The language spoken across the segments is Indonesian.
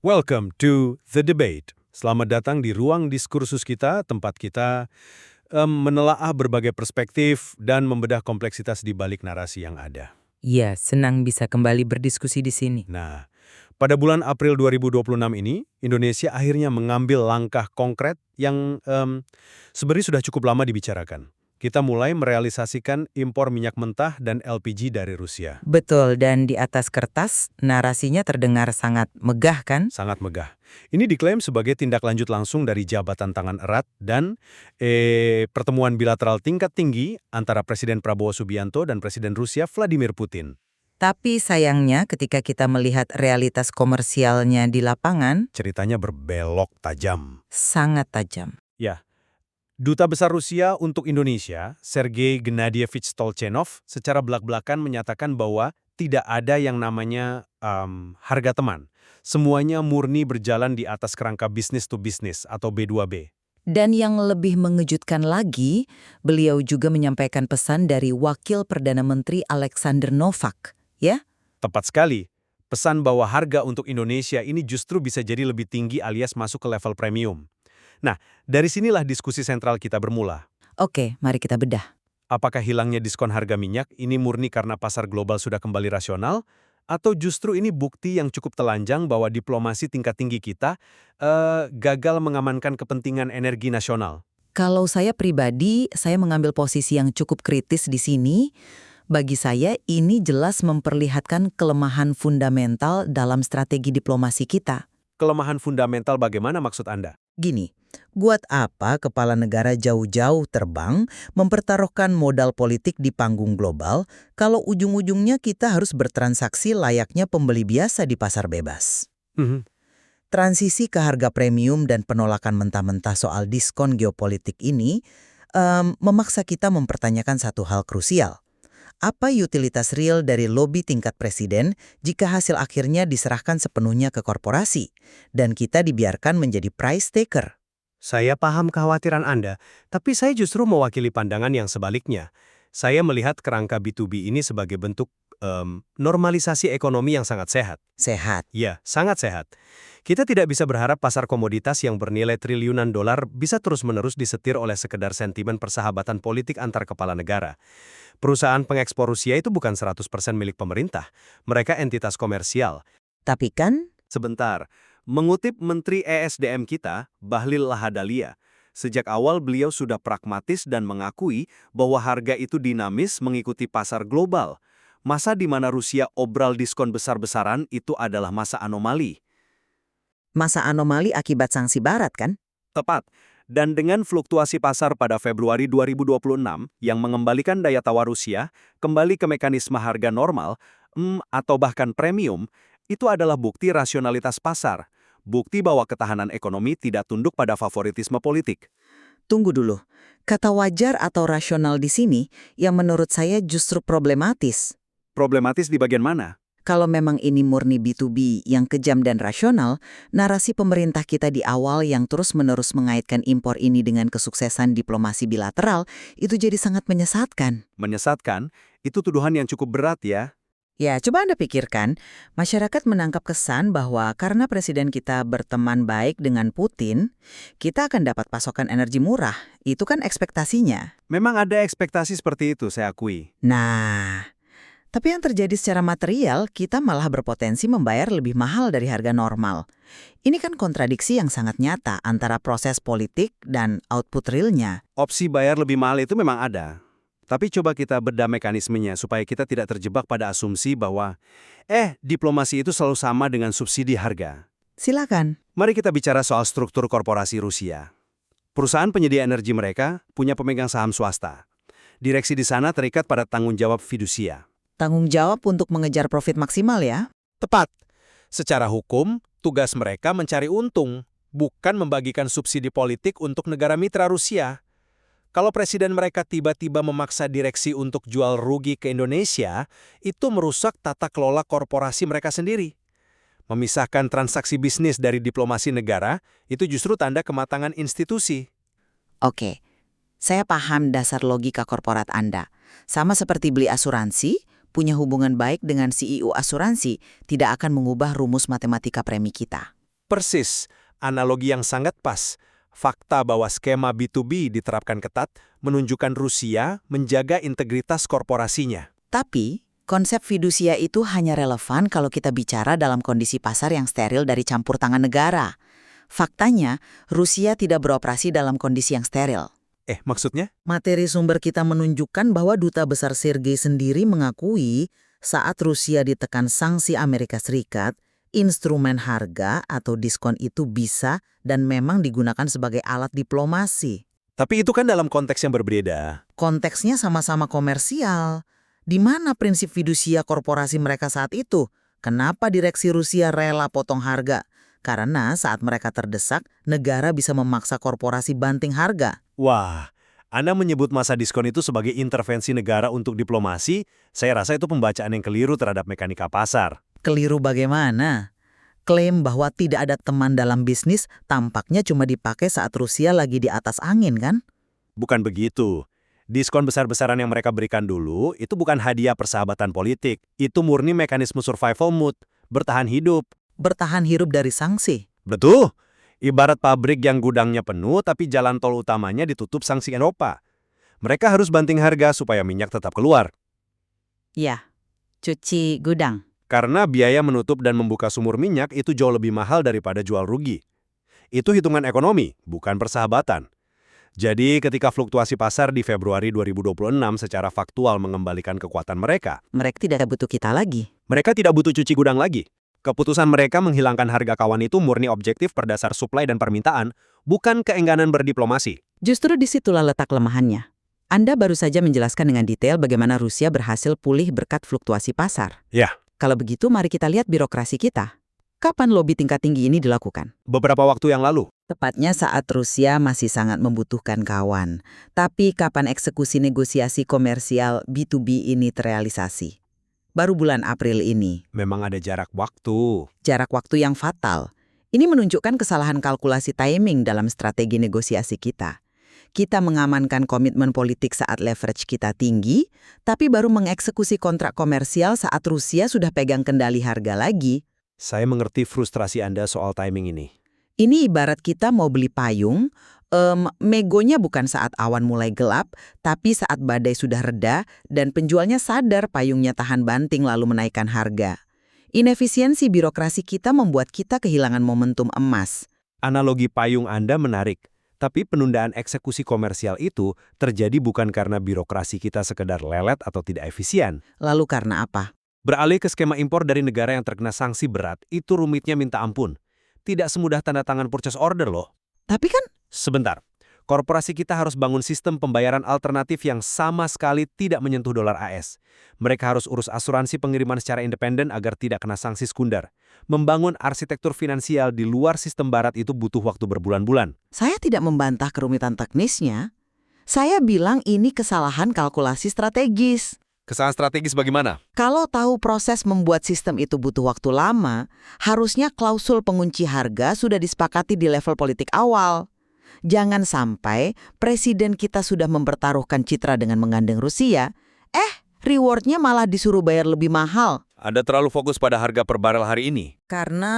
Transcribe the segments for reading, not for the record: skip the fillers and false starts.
Welcome to The Debate. Selamat datang di ruang diskursus kita, tempat kita menelaah berbagai perspektif dan membedah kompleksitas di balik narasi yang ada. Iya, senang bisa kembali berdiskusi di sini. Nah, pada bulan April 2026 ini, Indonesia akhirnya mengambil langkah konkret yang sebenarnya sudah cukup lama dibicarakan. Kita mulai merealisasikan impor minyak mentah dan LPG dari Rusia. Betul, dan di atas kertas, narasinya terdengar sangat megah kan? Sangat megah. Ini diklaim sebagai tindak lanjut langsung dari jabatan tangan erat dan pertemuan bilateral tingkat tinggi antara Presiden Prabowo Subianto dan Presiden Rusia Vladimir Putin. Tapi sayangnya ketika kita melihat realitas komersialnya di lapangan, Ceritanya berbelok tajam. sangat tajam. Ya, Duta Besar Rusia untuk Indonesia, Sergei Gnadievich Stolchenov, secara belak-belakan menyatakan bahwa tidak ada yang namanya harga teman. Semuanya murni berjalan di atas kerangka business to business atau B2B. Dan yang lebih mengejutkan lagi, beliau juga menyampaikan pesan dari Wakil Perdana Menteri Alexander Novak, ya? Tepat sekali. Pesan bahwa harga untuk Indonesia ini justru bisa jadi lebih tinggi alias masuk ke level premium. Nah, dari sinilah diskusi sentral kita bermula. Oke, mari kita bedah. Apakah hilangnya diskon harga minyak ini murni karena pasar global sudah kembali rasional? Atau justru ini bukti yang cukup telanjang bahwa diplomasi tingkat tinggi kita gagal mengamankan kepentingan energi nasional? Kalau saya pribadi, saya mengambil posisi yang cukup kritis di sini. Bagi saya, ini jelas memperlihatkan kelemahan fundamental dalam strategi diplomasi kita. Kelemahan fundamental bagaimana maksud Anda? Gini, buat apa kepala negara jauh-jauh terbang mempertaruhkan modal politik di panggung global kalau ujung-ujungnya kita harus bertransaksi layaknya pembeli biasa di pasar bebas? Transisi ke harga premium dan penolakan mentah-mentah soal diskon geopolitik ini memaksa kita mempertanyakan satu hal krusial. Apa utilitas real dari lobi tingkat presiden jika hasil akhirnya diserahkan sepenuhnya ke korporasi dan kita dibiarkan menjadi price taker? Saya paham kekhawatiran Anda, tapi saya justru mewakili pandangan yang sebaliknya. Saya melihat kerangka B2B ini sebagai bentuk normalisasi ekonomi yang sangat sehat. Sehat. Ya, sangat sehat. Kita tidak bisa berharap pasar komoditas yang bernilai triliunan dolar bisa terus-menerus disetir oleh sekedar sentimen persahabatan politik antar kepala negara. Perusahaan pengekspor Rusia itu bukan 100% milik pemerintah. Mereka entitas komersial. Tapi kan, Sebentar, mengutip Menteri ESDM kita, Bahlil Lahadalia, sejak awal beliau sudah pragmatis dan mengakui bahwa harga itu dinamis mengikuti pasar global. Masa di mana Rusia obral diskon besar-besaran itu adalah masa anomali. masa anomali akibat sanksi barat kan? Tepat. Dan dengan fluktuasi pasar pada Februari 2026 yang mengembalikan daya tawar Rusia kembali ke mekanisme harga normal atau bahkan premium, itu adalah bukti rasionalitas pasar. Bukti bahwa ketahanan ekonomi tidak tunduk pada favoritisme politik. Tunggu dulu. Kata wajar atau rasional di sini yang menurut saya justru problematis. Problematis di bagian mana? Kalau memang ini murni B2B yang kejam dan rasional, narasi pemerintah kita di awal yang terus-menerus mengaitkan impor ini dengan kesuksesan diplomasi bilateral itu jadi sangat menyesatkan. Menyesatkan, itu tuduhan yang cukup berat ya. Ya, coba Anda pikirkan, masyarakat menangkap kesan bahwa karena presiden kita berteman baik dengan Putin, kita akan dapat pasokan energi murah. Itu kan ekspektasinya. Memang ada ekspektasi seperti itu, saya akui. Nah, tapi yang terjadi secara material, kita malah berpotensi membayar lebih mahal dari harga normal. Ini kan kontradiksi yang sangat nyata antara proses politik dan output realnya. Opsi bayar lebih mahal itu memang ada. Tapi coba kita bedah mekanismenya supaya kita tidak terjebak pada asumsi bahwa diplomasi itu selalu sama dengan subsidi harga. Silakan. Mari kita bicara soal struktur korporasi Rusia. Perusahaan penyedia energi mereka punya pemegang saham swasta. Direksi di sana terikat pada tanggung jawab fidusia. Tanggung jawab untuk mengejar profit maksimal ya? Tepat. Secara hukum, tugas mereka mencari untung, bukan membagikan subsidi politik untuk negara mitra Rusia. Kalau presiden mereka tiba-tiba memaksa direksi untuk jual rugi ke Indonesia, itu merusak tata kelola korporasi mereka sendiri. Memisahkan transaksi bisnis dari diplomasi negara, itu justru tanda kematangan institusi. Oke, saya paham dasar logika korporat Anda. Sama seperti beli asuransi, punya hubungan baik dengan CEO asuransi tidak akan mengubah rumus matematika premi kita. Persis, analogi yang sangat pas. Fakta bahwa skema B2B diterapkan ketat menunjukkan Rusia menjaga integritas korporasinya. Tapi, konsep fidusia itu hanya relevan kalau kita bicara dalam kondisi pasar yang steril dari campur tangan negara. Faktanya, Rusia tidak beroperasi dalam kondisi yang steril. Maksudnya? Materi sumber kita menunjukkan bahwa Duta Besar Sergei sendiri mengakui saat Rusia ditekan sanksi Amerika Serikat, instrumen harga atau diskon itu bisa dan memang digunakan sebagai alat diplomasi. Tapi itu kan dalam konteks yang berbeda. Konteksnya sama-sama komersial. Di mana prinsip fidusia korporasi mereka saat itu? Kenapa direksi Rusia rela potong harga? Karena saat mereka terdesak, negara bisa memaksa korporasi banting harga. Wah, Anda menyebut masa diskon itu sebagai intervensi negara untuk diplomasi, saya rasa itu pembacaan yang keliru terhadap mekanika pasar. Keliru bagaimana? Klaim bahwa tidak ada teman dalam bisnis tampaknya cuma dipakai saat Rusia lagi di atas angin, kan? Bukan begitu. Diskon besar-besaran yang mereka berikan dulu, itu bukan hadiah persahabatan politik. Itu murni mekanisme survival mode, bertahan hidup. Bertahan hidup dari sanksi. Betul. Ibarat pabrik yang gudangnya penuh tapi jalan tol utamanya ditutup sanksi Eropa. Mereka harus banting harga supaya minyak tetap keluar. Ya, cuci gudang. Karena biaya menutup dan membuka sumur minyak itu jauh lebih mahal daripada jual rugi. Itu hitungan ekonomi, bukan persahabatan. Jadi ketika fluktuasi pasar di Februari 2026 secara faktual mengembalikan kekuatan mereka, Mereka tidak butuh kita lagi. mereka tidak butuh cuci gudang lagi. Keputusan mereka menghilangkan harga kawan itu murni objektif berdasar suplai dan permintaan, bukan keengganan berdiplomasi. Justru disitulah letak kelemahannya. Anda baru saja menjelaskan dengan detail bagaimana Rusia berhasil pulih berkat fluktuasi pasar. Ya, Kalau begitu, mari kita lihat birokrasi kita. Kapan lobi tingkat tinggi ini dilakukan? beberapa waktu yang lalu. Tepatnya saat Rusia masih sangat membutuhkan kawan. Tapi kapan eksekusi negosiasi komersial B2B ini terrealisasi? Baru bulan April ini. Memang ada jarak waktu. Jarak waktu yang fatal. Ini menunjukkan kesalahan kalkulasi timing dalam strategi negosiasi kita. Kita mengamankan komitmen politik saat leverage kita tinggi, tapi baru mengeksekusi kontrak komersial saat Rusia sudah pegang kendali harga lagi. Saya mengerti frustrasi Anda soal timing ini. Ini ibarat kita mau beli payung, megonya bukan saat awan mulai gelap, tapi saat badai sudah reda dan penjualnya sadar payungnya tahan banting lalu menaikkan harga. Inefisiensi birokrasi kita membuat kita kehilangan momentum emas. Analogi payung Anda menarik. Tapi penundaan eksekusi komersial itu terjadi bukan karena birokrasi kita sekedar lelet atau tidak efisien. Lalu karena apa? Beralih ke skema impor dari negara yang terkena sanksi berat, itu rumitnya minta ampun. Tidak semudah tanda tangan purchase order loh. Tapi kan Sebentar, korporasi kita harus bangun sistem pembayaran alternatif yang sama sekali tidak menyentuh dolar AS. Mereka harus urus asuransi pengiriman secara independen agar tidak kena sanksi sekunder. Membangun arsitektur finansial di luar sistem barat itu butuh waktu berbulan-bulan. saya tidak membantah kerumitan teknisnya. Saya bilang ini kesalahan kalkulasi strategis. Kesalahan strategis bagaimana? Kalau tahu proses membuat sistem itu butuh waktu lama, harusnya klausul pengunci harga sudah disepakati di level politik awal. Jangan sampai presiden kita sudah mempertaruhkan citra dengan menggandeng Rusia, rewardnya malah disuruh bayar lebih mahal. Anda terlalu fokus pada harga per barel hari ini. Karena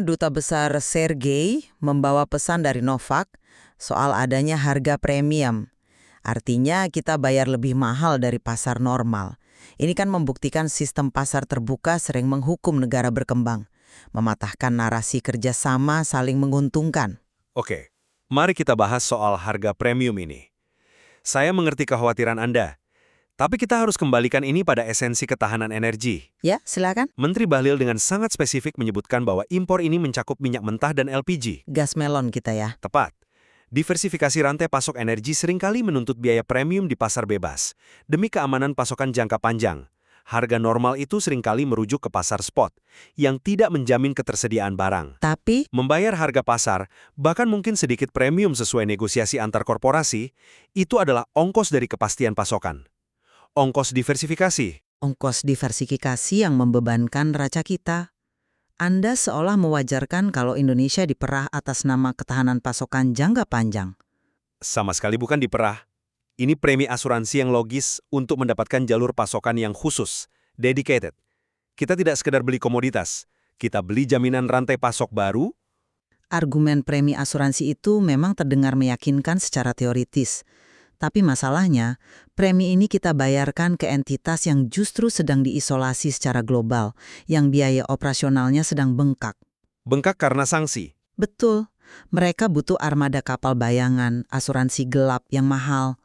Duta Besar Sergei membawa pesan dari Novak soal adanya harga premium. Artinya kita bayar lebih mahal dari pasar normal. Ini kan membuktikan sistem pasar terbuka sering menghukum negara berkembang. Mematahkan narasi kerjasama saling menguntungkan. Oke, mari kita bahas soal harga premium ini. Saya mengerti kekhawatiran Anda. Tapi kita harus kembalikan ini pada esensi ketahanan energi. Ya, silakan. Menteri Bahlil dengan sangat spesifik menyebutkan bahwa impor ini mencakup minyak mentah dan LPG. Gas melon kita ya. Tepat. Diversifikasi rantai pasok energi seringkali menuntut biaya premium di pasar bebas. Demi keamanan pasokan jangka panjang. Harga normal itu seringkali merujuk ke pasar spot, yang tidak menjamin ketersediaan barang. Tapi Membayar harga pasar, bahkan mungkin sedikit premium sesuai negosiasi antar korporasi, itu adalah ongkos dari kepastian pasokan. Ongkos diversifikasi. ongkos diversifikasi yang membebankan neraca kita. Anda seolah mewajarkan kalau Indonesia diperah atas nama ketahanan pasokan jangka panjang. Sama sekali bukan diperah. Ini premi asuransi yang logis untuk mendapatkan jalur pasokan yang khusus, dedicated. Kita tidak sekedar beli komoditas, kita beli jaminan rantai pasok baru, Argumen premi asuransi itu memang terdengar meyakinkan secara teoritis. Tapi masalahnya, premi ini kita bayarkan ke entitas yang justru sedang diisolasi secara global, yang biaya operasionalnya sedang bengkak. Bengkak karena sanksi. Betul, mereka butuh armada kapal bayangan, asuransi gelap yang mahal.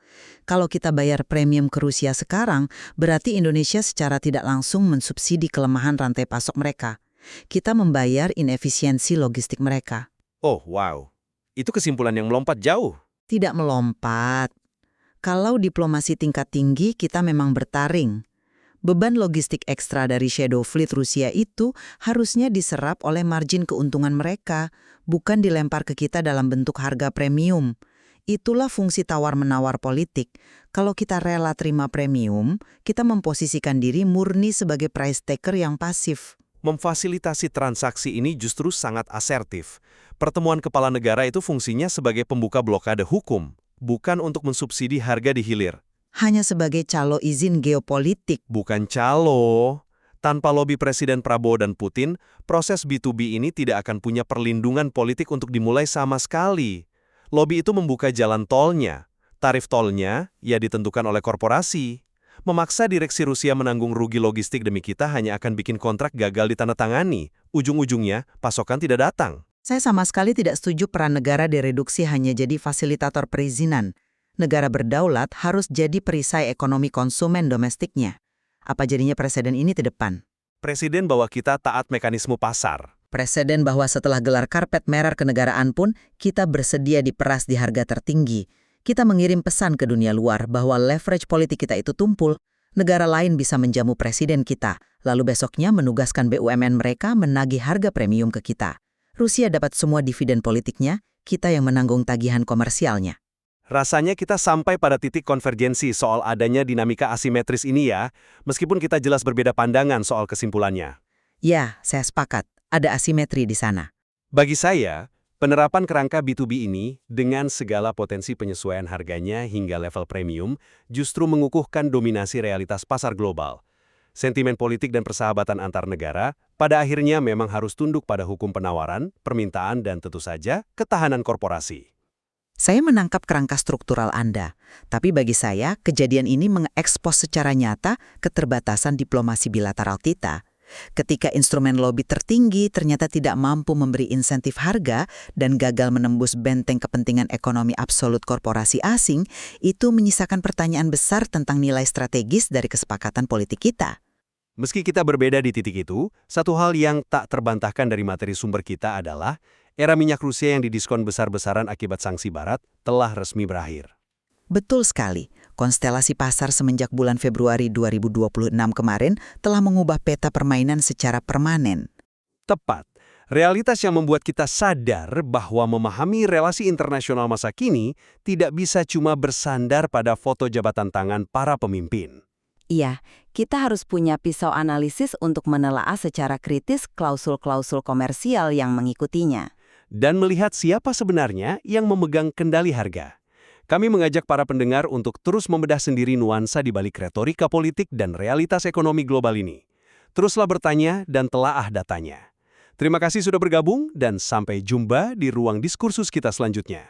Kalau kita bayar premium ke Rusia sekarang, berarti Indonesia secara tidak langsung mensubsidi kelemahan rantai pasok mereka. Kita membayar inefisiensi logistik mereka. Oh, wow. Itu kesimpulan yang melompat jauh. Tidak melompat. Kalau diplomasi tingkat tinggi, kita memang bertaring. Beban logistik ekstra dari shadow fleet Rusia itu harusnya diserap oleh margin keuntungan mereka, bukan dilempar ke kita dalam bentuk harga premium. Itulah fungsi tawar-menawar politik. Kalau kita rela terima premium, kita memposisikan diri murni sebagai price taker yang pasif. Memfasilitasi transaksi ini justru sangat asertif. Pertemuan kepala negara itu fungsinya sebagai pembuka blokade hukum, bukan untuk mensubsidi harga di hilir. Hanya sebagai calo izin geopolitik. Bukan calo. Tanpa lobi Presiden Prabowo dan Putin, proses B2B ini tidak akan punya perlindungan politik untuk dimulai sama sekali. Lobi itu membuka jalan tolnya. Tarif tolnya, ya ditentukan oleh korporasi. Memaksa direksi Rusia menanggung rugi logistik demi kita hanya akan bikin kontrak gagal ditandatangani. Ujung-ujungnya, pasokan tidak datang. Saya sama sekali tidak setuju peran negara direduksi hanya jadi fasilitator perizinan. Negara berdaulat harus jadi perisai ekonomi konsumen domestiknya. Apa jadinya presiden ini ke depan? Presiden bawa kita taat mekanisme pasar. Presiden bahwa setelah gelar karpet merah kenegaraan pun, kita bersedia diperas di harga tertinggi. Kita mengirim pesan ke dunia luar bahwa leverage politik kita itu tumpul. Negara lain bisa menjamu presiden kita, lalu besoknya menugaskan BUMN mereka menagih harga premium ke kita. Rusia dapat semua dividen politiknya, kita yang menanggung tagihan komersialnya. Rasanya kita sampai pada titik konvergensi soal adanya dinamika asimetris ini ya, meskipun kita jelas berbeda pandangan soal kesimpulannya. Ya, saya sepakat. Ada asimetri di sana. Bagi saya, penerapan kerangka B2B ini dengan segala potensi penyesuaian harganya hingga level premium justru mengukuhkan dominasi realitas pasar global. Sentimen politik dan persahabatan antar negara pada akhirnya memang harus tunduk pada hukum penawaran, permintaan, dan tentu saja ketahanan korporasi. Saya menangkap kerangka struktural Anda, tapi bagi saya, kejadian ini mengekspos secara nyata keterbatasan diplomasi bilateral kita. Ketika instrumen lobi tertinggi ternyata tidak mampu memberi insentif harga dan gagal menembus benteng kepentingan ekonomi absolut korporasi asing, itu menyisakan pertanyaan besar tentang nilai strategis dari kesepakatan politik kita. Meski kita berbeda di titik itu, satu hal yang tak terbantahkan dari materi sumber kita adalah era minyak Rusia yang didiskon besar-besaran akibat sanksi Barat telah resmi berakhir. Betul sekali. Konstelasi pasar semenjak bulan Februari 2026 kemarin telah mengubah peta permainan secara permanen. Tepat. Realitas yang membuat kita sadar bahwa memahami relasi internasional masa kini tidak bisa cuma bersandar pada foto jabatan tangan para pemimpin. Iya, kita harus punya pisau analisis untuk menelaah secara kritis klausul-klausul komersial yang mengikutinya. Dan melihat siapa sebenarnya yang memegang kendali harga. Kami mengajak para pendengar untuk terus membedah sendiri nuansa di balik retorika politik dan realitas ekonomi global ini. Teruslah bertanya dan telaah datanya. Terima kasih sudah bergabung dan sampai jumpa di ruang diskursus kita selanjutnya.